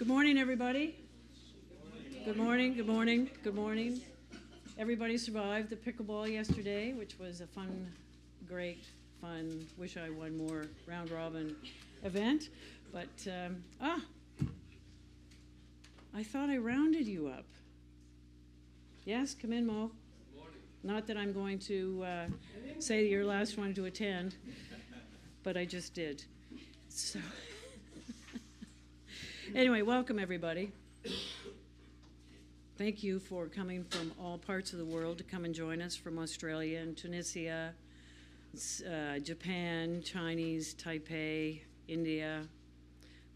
morning, everybody. Good morning, good morning, good morning. Everybody survived the pickleball yesterday, which was a fun, great, fun, wish I won more round robin event. But, I thought I rounded you up. Yes, come in, Mo. Good morning. Not that I'm going to say that you're the last one to attend, but I just did. So, anyway, welcome everybody. Thank you for coming from all parts of the world to come and join us from Australia and Tunisia, Japan, Chinese, Taipei, India,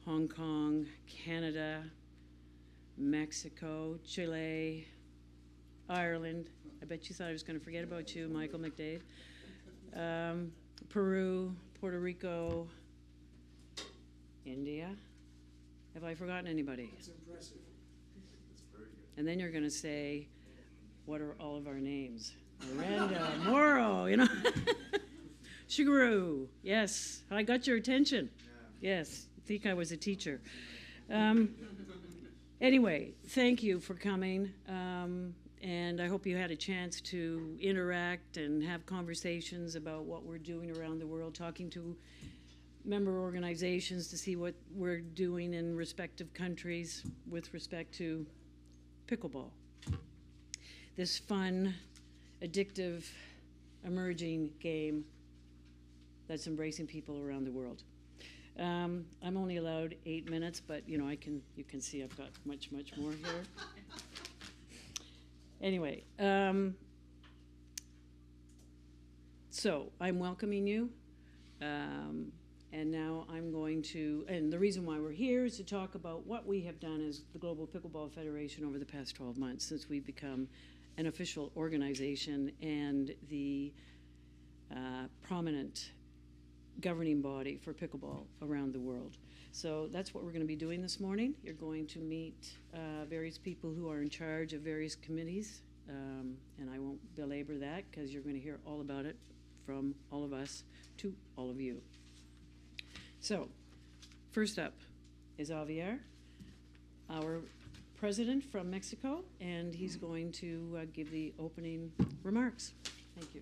Hong Kong, Canada, Mexico, Chile, Ireland. I bet you thought I was going to forget about you, Michael McDade. Peru, Puerto Rico, India. Have I forgotten anybody? That's impressive. That's very good. And then you're going to say, what are all of our names? Miranda, Moro, you know. Shigeru, yes. I got your attention. Yeah. Yes, I think I was a teacher. Anyway, thank you for coming. And I hope you had a chance to interact and have conversations about what we're doing around the world, talking to member organizations to see what we're doing in respective countries with respect to pickleball. This fun, addictive, emerging game that's embracing people around the world. I'm only allowed 8 minutes, but you can see I've got much more here. Anyway, so I'm welcoming you. And now I'm going to, and the reason why we're here is to talk about what we have done as the Global Pickleball Federation over the past 12 months since we've become an official organization and the prominent governing body for pickleball around the world. So that's what we're going to be doing this morning. You're going to meet various people who are in charge of various committees, and I won't belabor that because you're going to hear all about it from all of us to all of you. So, first up is Javier, our president from Mexico, and he's going to give the opening remarks. Thank you.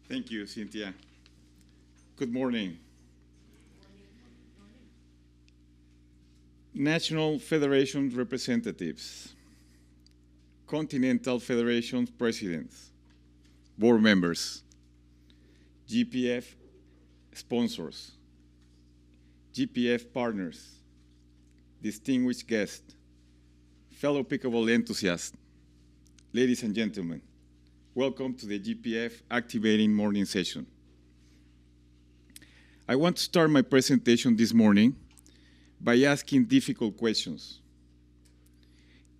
Thank you, Cynthia. Good morning. National Federation representatives, Continental Federation presidents, board members, GPF sponsors, GPF partners, distinguished guests, fellow pickleball enthusiasts, ladies and gentlemen, welcome to the GPF Activating Morning Session. I want to start my presentation this morning by asking difficult questions.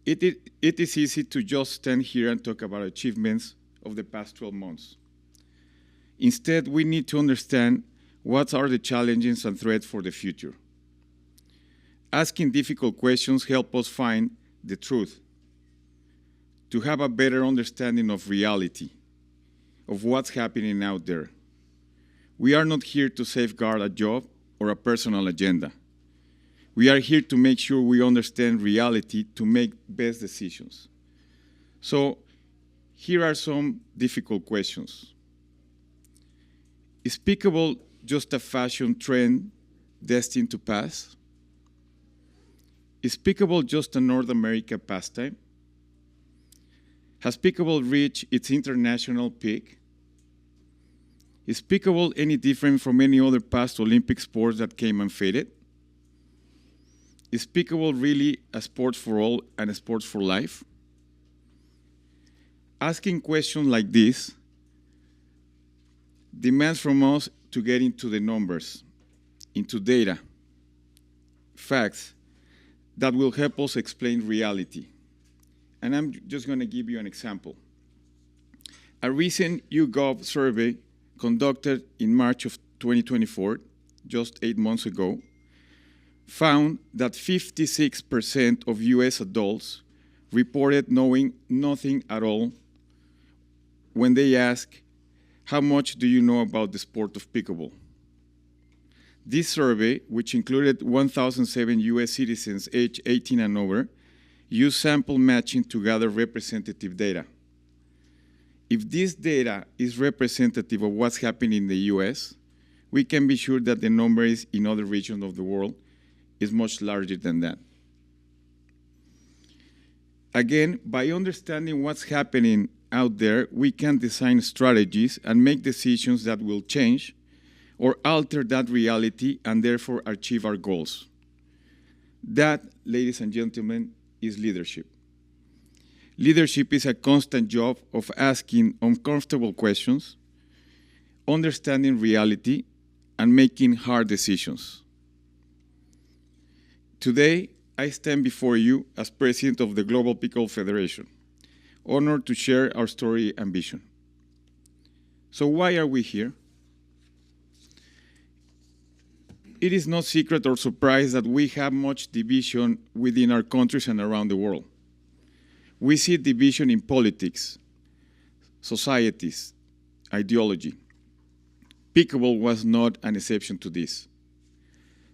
It is easy to just stand here and talk about achievements of the past 12 months. Instead, we need to understand what are the challenges and threats for the future. Asking difficult questions help us find the truth, to have a better understanding of reality, of what's happening out there. We are not here to safeguard a job or a personal agenda. We are here to make sure we understand reality to make best decisions. So, here are some difficult questions. Is pickleball just a fashion trend destined to pass? Is pickleball just a North America pastime? Has pickleball reached its international peak? Is pickleball any different from any other past Olympic sports that came and faded? Is pickleball really a sport for all and a sport for life? Asking questions like this demands from us to get into the numbers, into data, facts that will help us explain reality. And I'm just going to give you an example. A recent YouGov survey conducted in March of 2024, just 8 months ago, found that 56% of US adults reported knowing nothing at all when they asked how much do you know about the sport of pickleball? This survey, which included 1,007 US citizens aged 18 and over, used sample matching to gather representative data. If this data is representative of what's happening in the US, we can be sure that the number is in other regions of the world is much larger than that. Again, by understanding what's happening out there, we can design strategies and make decisions that will change or alter that reality and therefore achieve our goals. That, ladies and gentlemen, is leadership. Leadership is a constant job of asking uncomfortable questions, understanding reality, and making hard decisions. Today, I stand before you as president of the Global Pickleball Federation, honored to share our story and vision. So why are we here? It is no secret or surprise that we have much division within our countries and around the world. We see division in politics, societies, ideology. Pickleball was not an exception to this.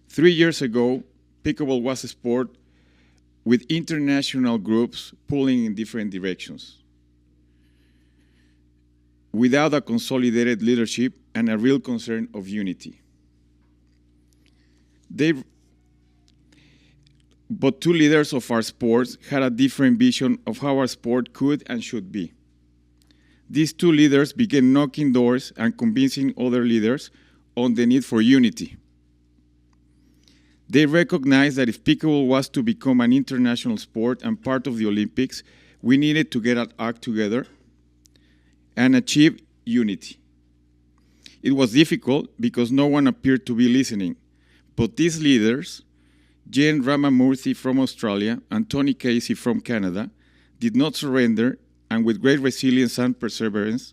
3 years ago, pickleball was a sport with international groups pulling in different directions, without a consolidated leadership and a real concern of unity. But two leaders of our sports had a different vision of how our sport could and should be. These two leaders began knocking doors and convincing other leaders on the need for unity. They recognized that if pickleball was to become an international sport and part of the Olympics, we needed to get our act together and achieve unity. It was difficult because no one appeared to be listening, but these leaders, Jen Ramamurthy from Australia and Tony Casey from Canada, did not surrender and with great resilience and perseverance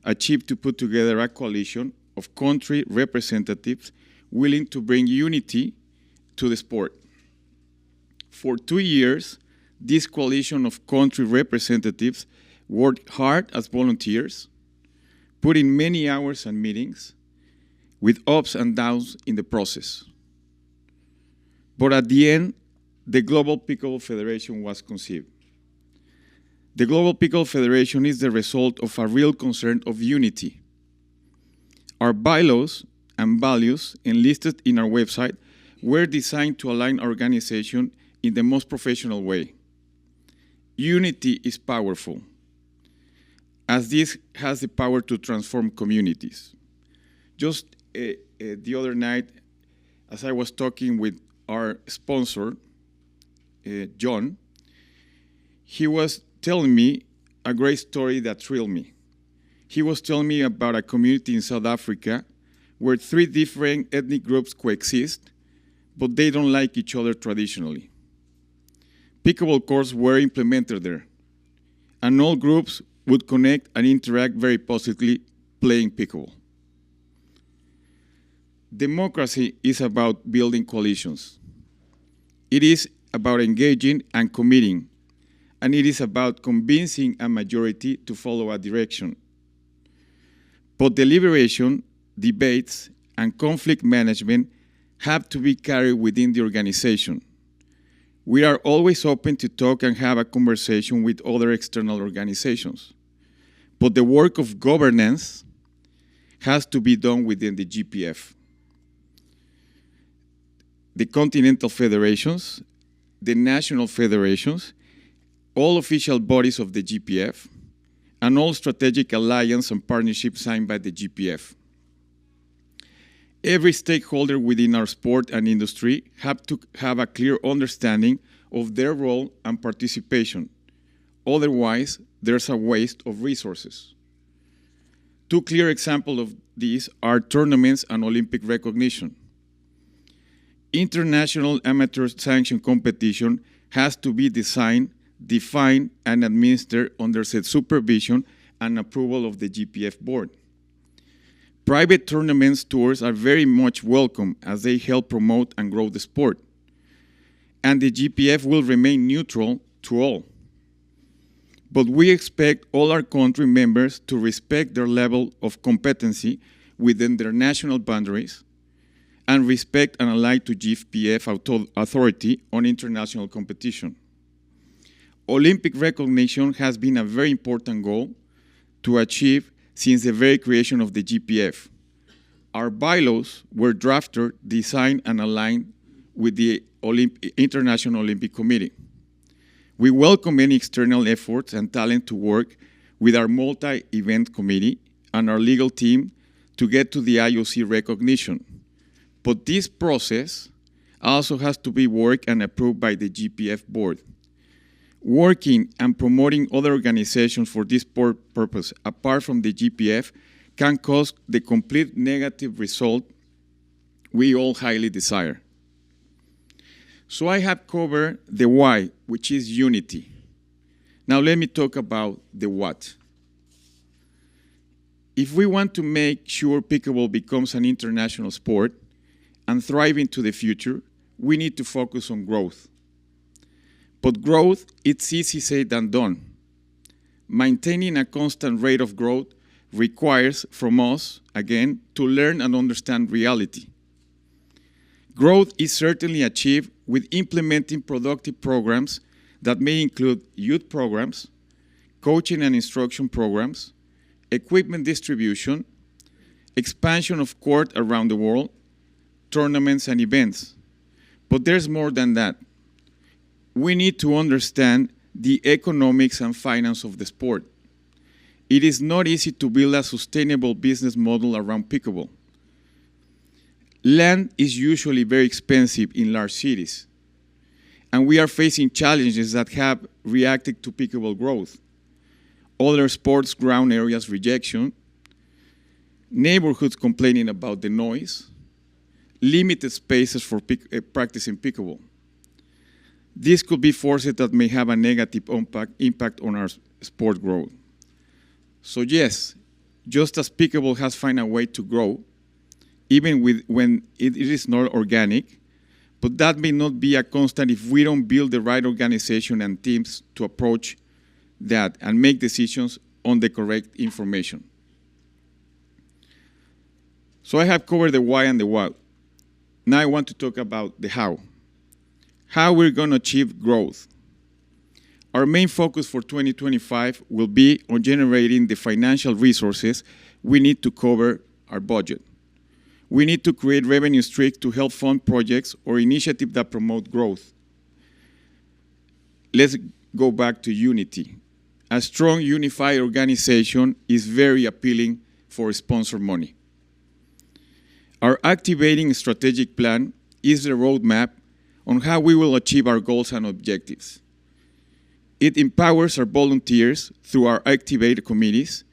achieved to put together a coalition of country representatives willing to bring unity to the sport. For 2 years, this coalition of country representatives worked hard as volunteers, put in many hours and meetings, with ups and downs in the process. But at the end, the Global Pickleball Federation was conceived. The Global Pickleball Federation is the result of a real concern of unity. Our bylaws and values enlisted in our website were designed to align our organization in the most professional way. Unity is powerful, as this has the power to transform communities. Just the other night, as I was talking with our sponsor, John, he was telling me a great story that thrilled me. He was telling me about a community in South Africa where 3 different ethnic groups coexist, but they don't like each other traditionally. Pickleball courts were implemented there, and all groups would connect and interact very positively playing pickleball. Democracy is about building coalitions. It is about engaging and committing, and it is about convincing a majority to follow a direction. But deliberation, debates, and conflict management have to be carried within the organization. We are always open to talk and have a conversation with other external organizations. But the work of governance has to be done within the GPF. The continental federations, the national federations, all official bodies of the GPF, and all strategic alliance and partnerships signed by the GPF. Every stakeholder within our sport and industry have to have a clear understanding of their role and participation. Otherwise, there's a waste of resources. 2 clear examples of these are tournaments and Olympic recognition. International amateur sanction competition has to be designed, defined, and administered under the supervision and approval of the GPF board. Private tournaments tours are very much welcome as they help promote and grow the sport. And the GPF will remain neutral to all. but we expect all our country members to respect their level of competency within their national boundaries and respect and align to GPF authority on international competition. Olympic recognition has been a very important goal to achieve since the very creation of the GPF. Our bylaws were drafted, designed, and aligned with the International Olympic Committee. We welcome any external efforts and talent to work with our multi-event committee and our legal team to get to the IOC recognition. But this process also has to be worked and approved by the GPF board. Working and promoting other organizations for this purpose, apart from the GPF, can cause the complete negative result we all highly desire. So I have covered the why, which is unity. Now let me talk about the what. If we want to make sure pickleball becomes an international sport and thrive into the future, we need to focus on growth. But growth, it's easy said than done. Maintaining a constant rate of growth requires from us, again, to learn and understand reality. Growth is certainly achieved with implementing productive programs that may include youth programs, coaching and instruction programs, equipment distribution, expansion of court around the world, tournaments and events. But there's more than that. We need to understand the economics and finance of the sport. It is not easy to build a sustainable business model around pickleball. Land is usually very expensive in large cities, and we are facing challenges that have reacted to pickleball growth. Other sports ground areas rejection, neighborhoods complaining about the noise, limited spaces for practicing pickleball. This could be forces that may have a negative impact on our sport growth. So yes, just as pickleball has found a way to grow, even when it is not organic, but that may not be a constant if we don't build the right organization and teams to approach that and make decisions on the correct information. So I have covered the why and the what. Now I want to talk about the how. How we're going to achieve growth. Our main focus for 2025 will be on generating the financial resources we need to cover our budget. We need to create revenue streams to help fund projects or initiatives that promote growth. Let's go back to unity. A strong, unified organization is very appealing for sponsor money. Our activating strategic plan is the roadmap on how we will achieve our goals and objectives. It empowers our volunteers through our activated committees,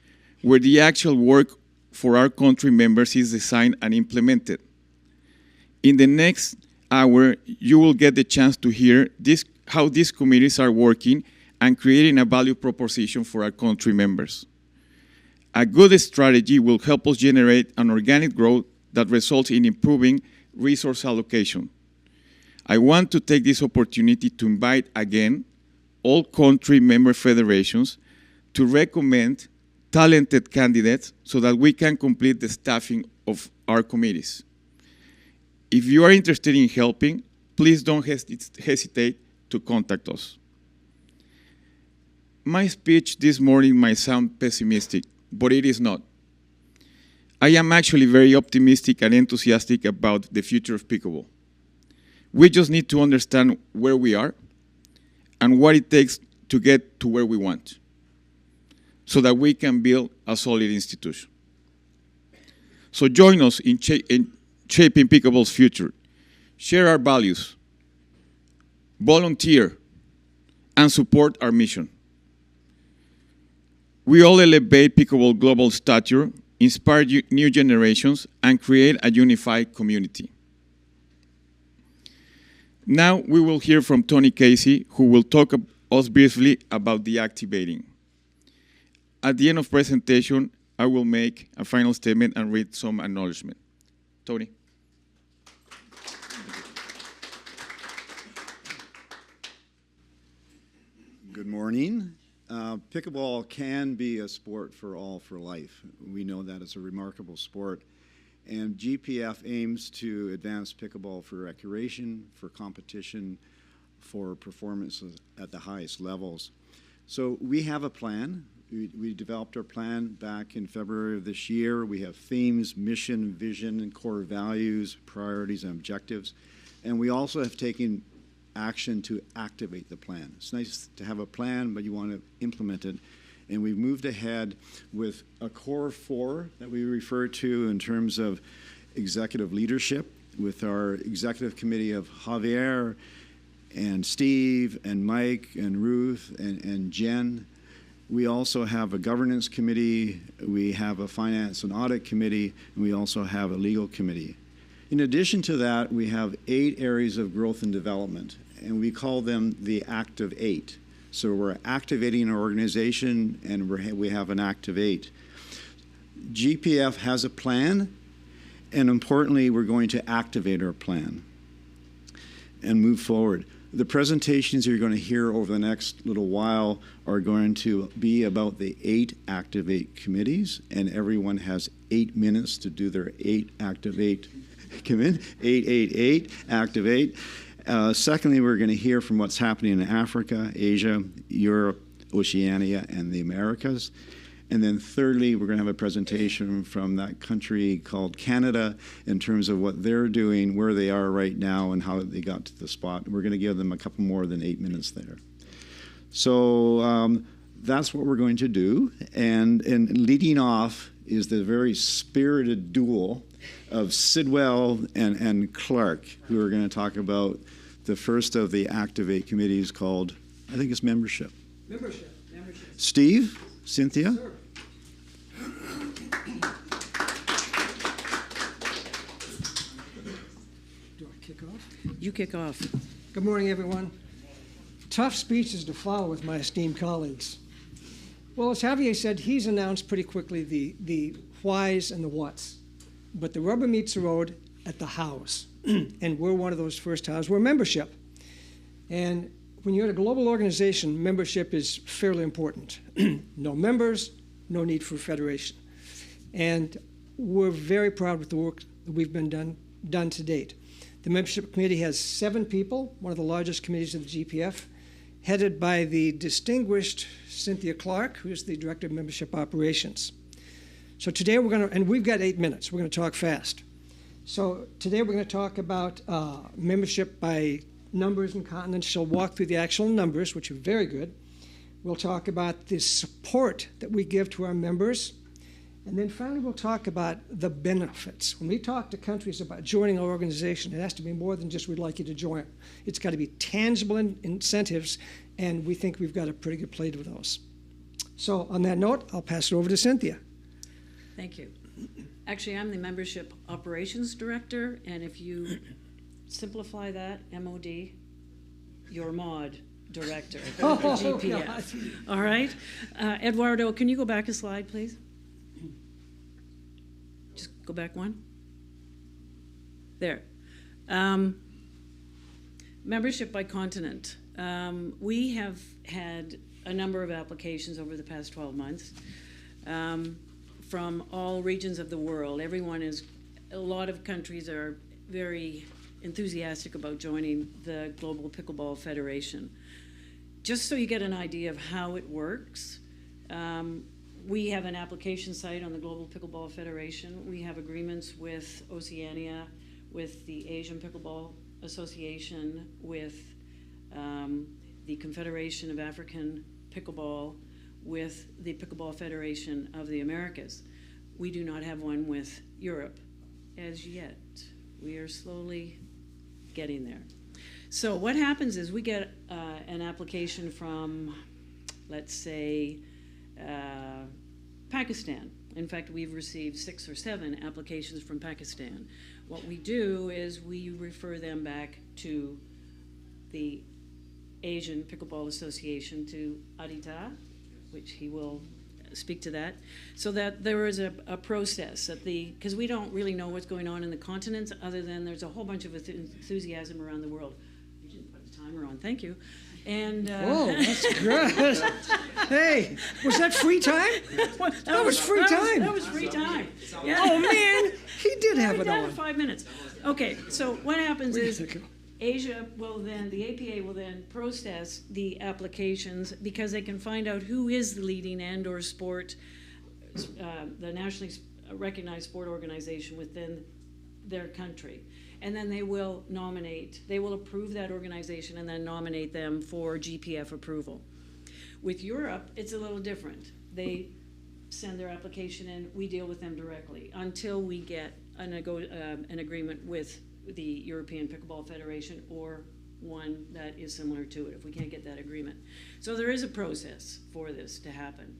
where the actual work for our country members is designed and implemented. In the next hour, you will get the chance to hear how these committees are working and creating a value proposition for our country members. A good strategy will help us generate an organic growth that results in improving resource allocation. I want to take this opportunity to invite again all country member federations to recommend talented candidates so that we can complete the staffing of our committees. If you are interested in helping, please don't hesitate to contact us. My speech this morning might sound pessimistic, but it is not. I am actually very optimistic and enthusiastic about the future of pickleball. We just need to understand where we are and what it takes to get to where we want so that we can build a solid institution. So join us in shaping pickleball's future. Share our values, volunteer, and support our mission. We all elevate pickleball global stature, inspire new generations, and create a unified community. Now we will hear from Tony Casey, who will talk us briefly about the activating. At the end of presentation, I will make a final statement and read some acknowledgement. Tony. Good morning. Pickleball can be a sport for all for life. We know that it's a remarkable sport. And GPF aims to advance pickleball for recreation, for competition, for performances at the highest levels. So we have a plan. We developed our plan back in February of this year. We have themes, mission, vision, and core values, priorities, and objectives. And we also have taken action to activate the plan. It's nice to have a plan, but you want to implement it. And we've moved ahead with a core 4 that we refer to in terms of executive leadership, with our executive committee of Javier and Steve and Mike and Ruth and Jen. We also have a governance committee, we have a finance and audit committee, and we also have a legal committee. In addition to that, we have 8 areas of growth and development, and we call them the Active 8. So we're activating our organization, and we have an Active 8. GPF has a plan, and importantly, we're going to activate our plan and move forward. The presentations you're going to hear over the next little while are going to be about the 8 Activate committees, and everyone has 8 minutes to do their 8 Activate. Come in, 888, Activate. Secondly, we're going to hear from what's happening in Africa, Asia, Europe, Oceania, and the Americas. And then thirdly, we're going to have a presentation from that country called Canada in terms of what they're doing, where they are right now, and how they got to the spot. We're going to give them a couple more than 8 minutes there. So that's what we're going to do. And leading off is the very spirited duel of Sidwell and Clark, who are going to talk about the first of the Activate committees called, I think it's membership. Membership. Steve, Cynthia. Sure. Do I kick off? You kick off. Good morning, everyone. Tough speeches to follow with my esteemed colleagues. Well, as Javier said, he's announced pretty quickly the whys and the whats. But the rubber meets the road at the hows. And we're one of those first hows. We're membership. And when you're at a global organization, membership is fairly important. No members, no need for a federation. And we're very proud with the work that we've been done to date. The membership committee has 7 people, one of the largest committees of the GPF, headed by the distinguished Cynthia Clark, who is the Director of Membership Operations. So today we're going to, and we've got 8 minutes, we're going to talk fast. So today we're going to talk about membership by numbers and continents. She'll walk through the actual numbers, which are very good. We'll talk about the support that we give to our members. And then finally, we'll talk about the benefits. When we talk to countries about joining our organization, it has to be more than just we'd like you to join. It's got to be tangible incentives, and we think we've got a pretty good plate of those. So on that note, I'll pass it over to Cynthia. Thank you. Actually, I'm the Membership Operations Director, and if you simplify that, MOD, your MOD Director for GPF. God. All right? Eduardo, can you go back a slide, please? Just go back one. There. Membership by continent. We have had a number of applications over the past 12 months from all regions of the world. A lot of countries are very enthusiastic about joining the Global Pickleball Federation. Just so you get an idea of how it works, we have an application site on the Global Pickleball Federation. We have agreements with Oceania, with the Asian Pickleball Association, with the Confederation of African Pickleball, with the Pickleball Federation of the Americas. We do not have one with Europe as yet. We are slowly getting there. So what happens is we get an application from, let's say, Pakistan. In fact, we've received 6 or 7 applications from Pakistan. What we do is we refer them back to the Asian Pickleball Association, to Adita, which he will speak to that, so that there is a process at because we don't really know what's going on in the continents other than there's a whole bunch of enthusiasm around the world. You didn't put the timer on, thank you. And Oh, that's good. Hey, was that free time? That was free time. That was free time. Yeah. Oh, man, he did have it Down on. to 5 minutes. Okay, so what happens is Asia will then, the APA will then process the applications because they can find out who is the leading and/or sport, the nationally recognized sport organization within their country. And then they will approve that organization and then nominate them for GPF approval. With Europe, it's a little different. They send their application in, we deal with them directly until we get an agreement with the European Pickleball Federation or one that is similar to it, if we can't get that agreement. So there is a process for this to happen.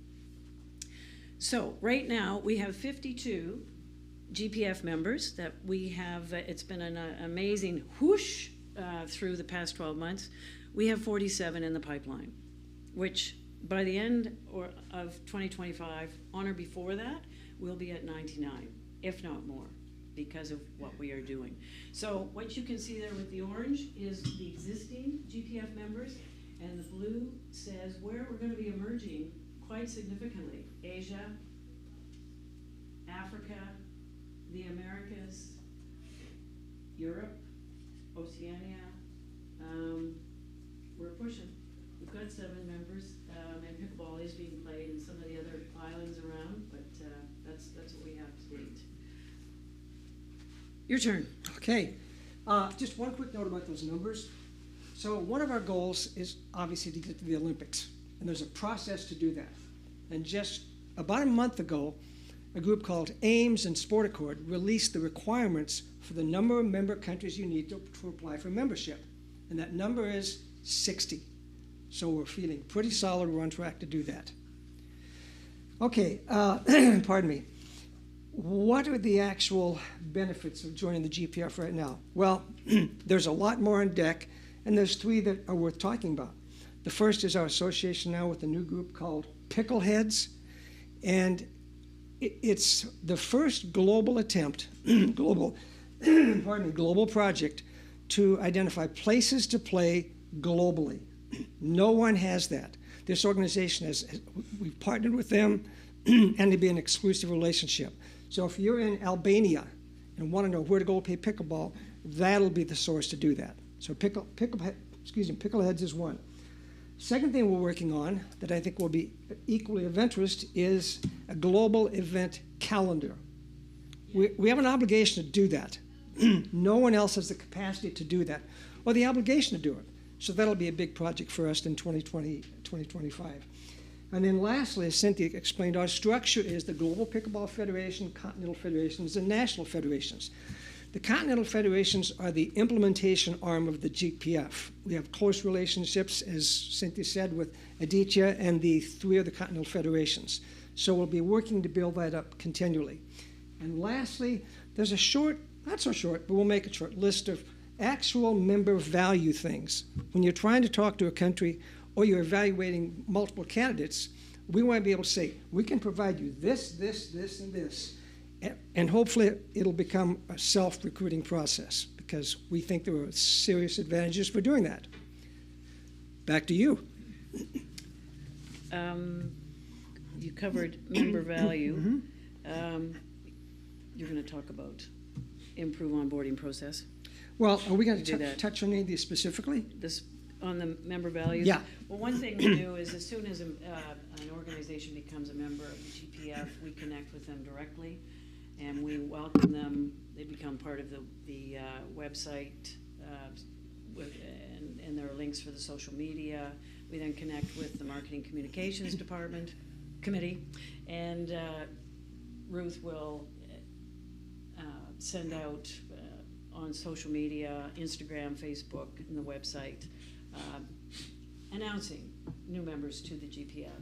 So right now, we have 52 GPF members that we have. It's been an amazing whoosh through the past 12 months. We have 47 in the pipeline, which by the end of 2025, on or before that, we'll be at 99, if not more, because of what we are doing. So what you can see there with the orange is the existing GPF members, and the blue says where we're going to be emerging quite significantly: Asia, Africa, the Americas, Europe, Oceania. We're pushing. We've got 7 members, and pickleball is being played in some of the other islands around, but that's what we have to date. Your turn. Okay, just one quick note about those numbers. So one of our goals is obviously to get to the Olympics, and there's a process to do that. And just about a month ago, a group called Ames and Sport Accord released the requirements for the number of member countries you need to apply for membership. And that number is 60. So we're feeling pretty solid. We're on track to do that. Okay, pardon me. What are the actual benefits of joining the GPF right now? Well, there's a lot more on deck, and there's 3 that are worth talking about. The first is our association now with a new group called Pickleheads, and it's the first global attempt, global project to identify places to play globally. No one has that. This organization we've partnered with them, and it'd be an exclusive relationship. So if you're in Albania and want to know where to go play pickleball, that'll be the source to do that. So Pickleheads is one. Second thing we're working on that I think will be equally of interest is a global event calendar. We have an obligation to do that. No one else has the capacity to do that, or the obligation to do it. So that'll be a big project for us in 2025. And then lastly, as Cynthia explained, our structure is the Global Pickleball Federation, Continental Federations, and National Federations. The Continental Federations are the implementation arm of the GPF. We have close relationships, as Cynthia said, with Aditya and the 3 other Continental Federations. So we'll be working to build that up continually. And lastly, there's a short, not so short, but we'll make it short, list of actual member value things. When you're trying to talk to a country or you're evaluating multiple candidates, we want to be able to say, we can provide you this, this, this, and this. And hopefully it'll become a self-recruiting process because we think there are serious advantages for doing that. Back to you. You covered member value. You're going to talk about improve onboarding process. Well, are we going to touch on any of these specifically? This on the member values? Yeah. Well, one thing we do is as soon as an organization becomes a member of the GPF, we connect with them directly, and we welcome them. They become part of the website, and there are links for the social media. We then connect with the marketing communications department committee, and Ruth will send out on social media, Instagram, Facebook, and the website, announcing new members to the GPF.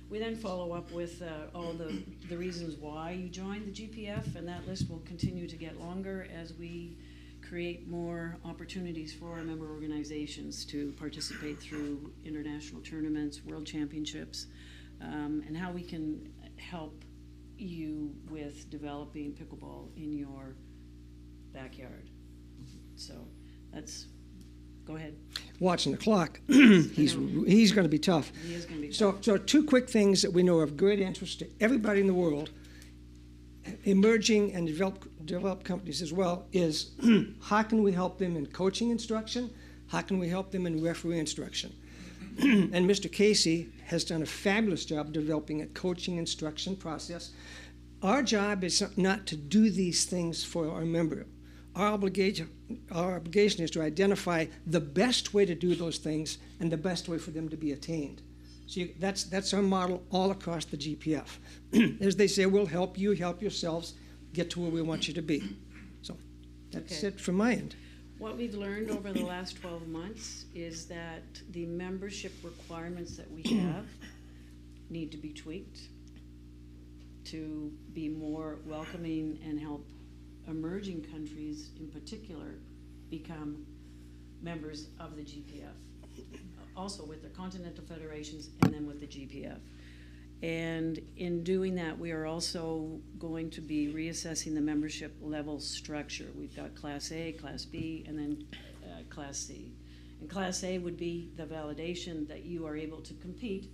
We then follow up with all the reasons why you joined the GPF, and that list will continue to get longer as we create more opportunities for our member organizations to participate through international tournaments, world championships, and how we can help you with developing pickleball in your backyard. So that's Go ahead. Watching the clock, he's going to be tough. He is going to be So two quick things that we know of great interest to everybody in the world, emerging and developed companies as well, is how can we help them in coaching instruction? How can we help them in referee instruction? And Mr. Casey has done a fabulous job developing a coaching instruction process. Our job is not to do these things for our member. Our obligation is to identify the best way to do those things and the best way for them to be attained. So that's our model all across the GPF. As they say, we'll help you help yourselves get to where we want you to be. So that's it from my end. What we've learned over the last 12 months is that the membership requirements that we have need to be tweaked to be more welcoming and help emerging countries in particular become members of the GPF. Also with the continental federations and then with the GPF. And in doing that, we are also going to be reassessing the membership level structure. We've got Class A, Class B, and then Class C. And Class A would be the validation that you are able to compete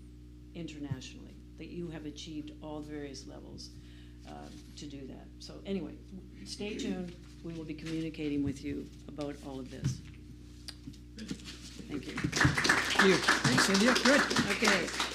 internationally, that you have achieved all the various levels to do that. So anyway, stay tuned. We will be communicating with you about all of this. Thank you. Thank you. Thanks, Cynthia. Good. Okay.